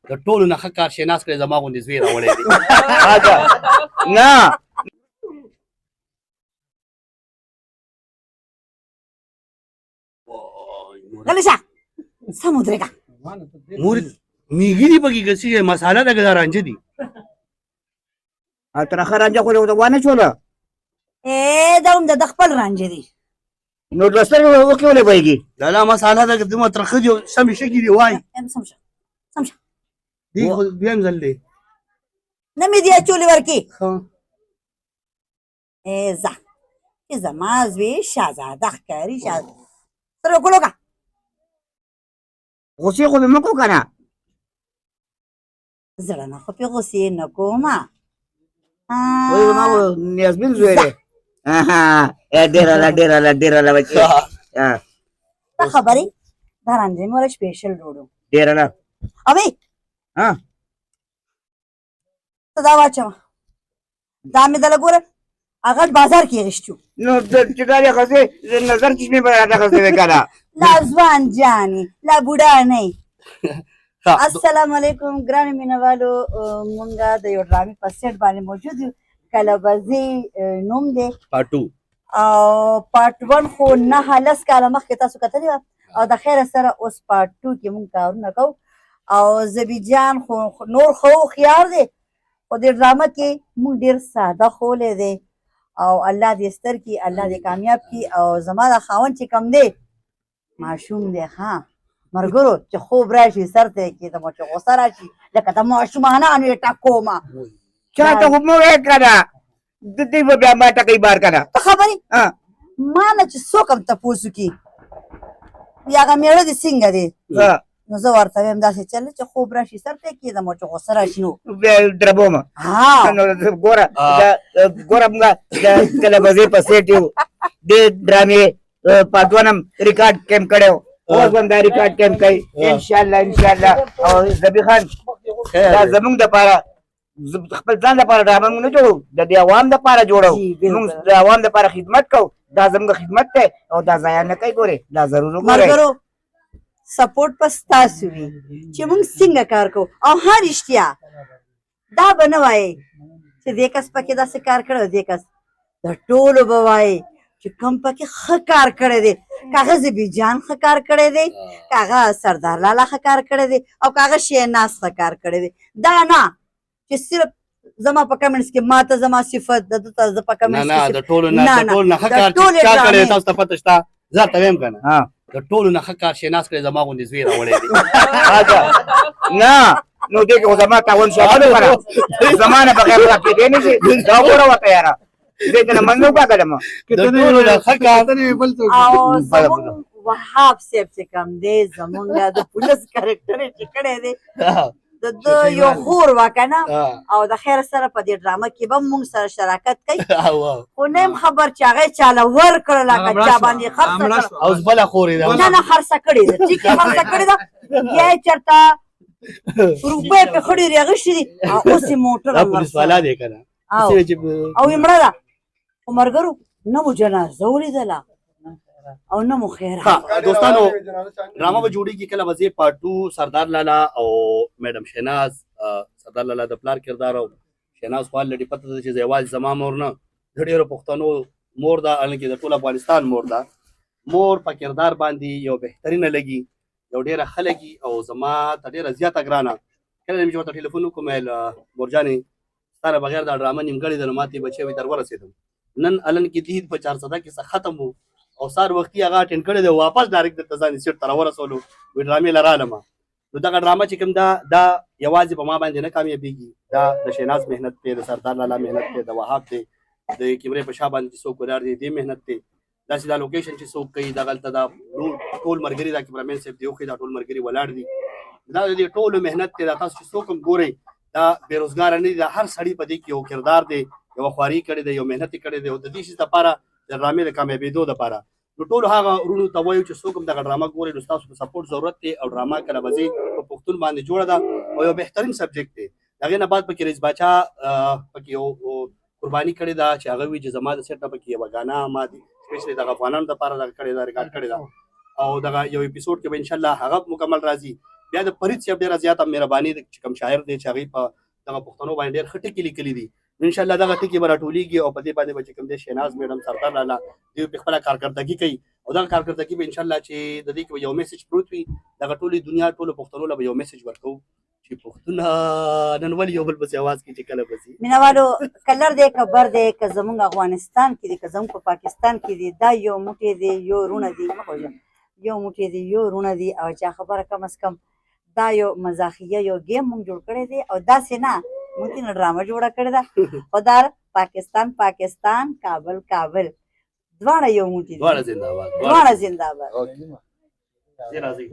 د ټولو نه ښه کار شیناز کړی زما غوندې زوی راوړی دی نه غلی شه سم ودرېږه مور میږي دي پکې که څه مساله ده که دا رانجه دي ترخه رانجه خو له وانه شوله دا هم د خپل رانجه دي نو د سترګو اوښکې ولې بهېږي دا لا مساله ده که دومره ترخه دي او سمې شګې دي وایي سم شه سم شه دی خو دویم ځل دی نه مې دي اچولې ورکې ځه چې زما زوی شهزاده ښکاري سره ګلو که غوسې خو مې مه کړو که نه زړه نه خو پې غوسې نه کومه وایي زما نیازبین زوی دی ډېره له بچې ته خبرې دا رانجه مې ولا سپېشل ډوډو ډېره له اوې ته دا واچوه دا مې دله ګوره هغه بازار کې اخیستي نو چې دا یې اخیستې نظر چشمې به راته اخیستې وې که نه لا ځوان جانې لا بوډا نه السلام علیکم ګرانو مینهوالو مونږ د یو ډرامې په سیټ باندې موجود یو کلبزې نوم دی پارټ 2 او پارټ 1 خو 9 کاله مخکې تاسو کتلې وه او د خیره سره اوس پارټ 2 کې مونږ کارونه کوو او زبي جان خو نور خو هوښیار دی خو دې ډرامه کې مونږ ډېر ساده خولی دی او الله دې ستر کړي الله دې کامیاب کړي او زما دا خاوند چې کم دی ماشوم دی ها ملګرو چې خوب راشي سر ته یې کېدم چې غوسه راشي لکه د ماشومانانو یې ټکومه چاته خو مه وایه که نه دوی به بیا ما ټکوي بار که نه ته خبرې ما نه چې څوک هم تپوس وکړي یا هغه مېړه دې څنګه دی نو زه ورته وایم داسې چل چې خوب راشي سر ته یې کېدم چې غوسه راشي نو بیا دربوم نو ګوره موږ د کلبزې په سیټ یو دې ډرامې پارټ 1 هم ریکارډ کیم کړی و اوس به هم دا ریکارډ کیم کوي انشاءالله او زبي خان دا زمونږ دپاره خپل ځان دپاره ډرامه موږ نه جوړو د دې عوام دپاره جوړو موږ د عوام دپاره خدمت کوو دا زموږ خدمت دی او دا ضایع نه کوي ګورې دا ضرور وګورئ سپورټ په ستاسو وي چې موږ څنګه کار کوو او ها رښتیا دا به نه وایې چې دې کس پکې داسې کار کړی دې کس د ټولو به وایې چې کوم پکې ښه کار کړی دی که هغه زبي جان ښه کار کړی دی که هغه سردار لالا ښه کار کړی دی او که هغه شهناز ښه کار کړی دی دا نه چې صرف زما په کمنټس کې ما ته زما صفت د ده ته زه په کمنټس کې د ټولو نه ښه کار چا کړی تاسو ته پته شته زه ته وایم که نه د ټولو نه ښه کار شیناز کړی زما غوندې زوی راوړی دی نه نو دې کې خو زما تاون شو زما نه بغیر خو کېدی نه شي دا وګوره ورته یاره دې ته نه منځ وکړه ما د ټولو نه ښه کار او زموږ وهاب صاحب چې کوم دی زموږ د پولیس کرکټر یې چې کړی دی د ده یو خور وه که نه او د خیر سره په دې ډرامه کې به موږ سره شراکت کوي خو نه یم خبر چې هغه یې چاله ورکړله که چا باندې خرڅه کړه اوس بله خور یې ده نه خرڅه کړې ده ټیک یې خرڅه کړې ده بیا یې چېرته روپۍ پې خړې راغښتې دي اوس یې موټر دا پولیس والا دی که نه او یې مړه ده خو ملګرو نه مو جنازه ولیدله او نه مو خیر دوستانو ډرامه به جوړېږي کله به زه پارټ 2 سردار لالا او میډم شهناز سردار لالا د پلار کردار او شهناز خو الرېډي پته ده چې زه یوازې زما مور نه د ډېرو پښتنو مور ده حالانکې د ټول افغانستان مور ده مور په کردار باندې یو بهترینه لګي یو ډېره ښه لګي او زما ته ډېره زیاته ګرانه کله مې چې ورته ټلیفون وکړم ویل مورجانې ستا نه بغیر دا ډرامه نیمګړې ده نو ما ته بچی وي در ورسېدم نن الن کې دید په 400 کې څه ختم وو او سار وختي هغه اټینډ کړی دی واپس ډایرکټ درته ځان سیټ ته راورسولو وایي ډرامې له رالم نو دغه ډرامه چې کوم دا یوازې په ما باندې نه کامیابېږي دا د شهناز محنت دی د سردار لالا محنت دی د وهاب دی د کیمرې په شا باندې چې څوک ولاړ دی دې محنت دی داسې دا لوکیشن چې څوک کوي دغلته دا ټول ملګري دا کیمرامین صاحب دی اوښې دا ټول ملګري ولاړ دي دا د دې ټولو محنت دی دا تاسو چې څوک هم ګورئ دا بېروزګاره نه دي دا هر سړي په دې کې یو کردار دی یوه خواري کړې ده یو محنت یې کړی دی او د دې شي دپاره د ډرامې د کامیابېدو دپاره نو ټولو هغه وروڼو ته وایو چې څوک هم دغه ډرامه ګورئ نو ستاسو د سپورټ ضرورت دی او ډرامه کله به په پښتون باندې جوړه ده او یو بهترین سبجیکټ دی د هغې نه بعد پکې رئیس باچا پکې یو قرباني کړې ده چې هغه وي چې زما د سیټ نه پکې یوه ګانا ما سپیشلی دغه افغانانو دپاره دغه کړې ده ریکارډ کړې ده او دغه یو اپیسوډ کې به انشاءالله هغه مکمل راځي بیا د فرید صاحب ډیره زیاته مهرباني د چې کوم شاعر دی چې هغه په دغه پښتنو باندې ډیر ښه ټکي لیکلي دي ان شاء الله دغه ټکي به راټولیږي او په دې باندې به چې کوم دی شهناز میډم سردار لالا دوی په خپله کارکردګي کوي او دغه کارکردګي به ان شاء الله چې د دې کې به یو میسج پروت وي دغه ټولې دنیا ټولو پښتنو له به یو میسج ورکوو چې پښتونه نن ولې یو بل پسې اواز کوي چې کله پسې مینوالو کلر دی که بر دی که زمونږ افغانستان کې دی که زمونږ په پاکستان کې دی دا یو موټی دی یو رونه دی یو موټی دی یو رونه دی او چا خبره کم از کم دا یو مزاحیه یو گیم مونږ جوړ کړی دی او داسې نه مونږ ځینې ډرامه جوړه کړې ده خو دا پاکستان کابل دواړه یو موټی دي دواړه زنده باد دواړه زنده باد راځي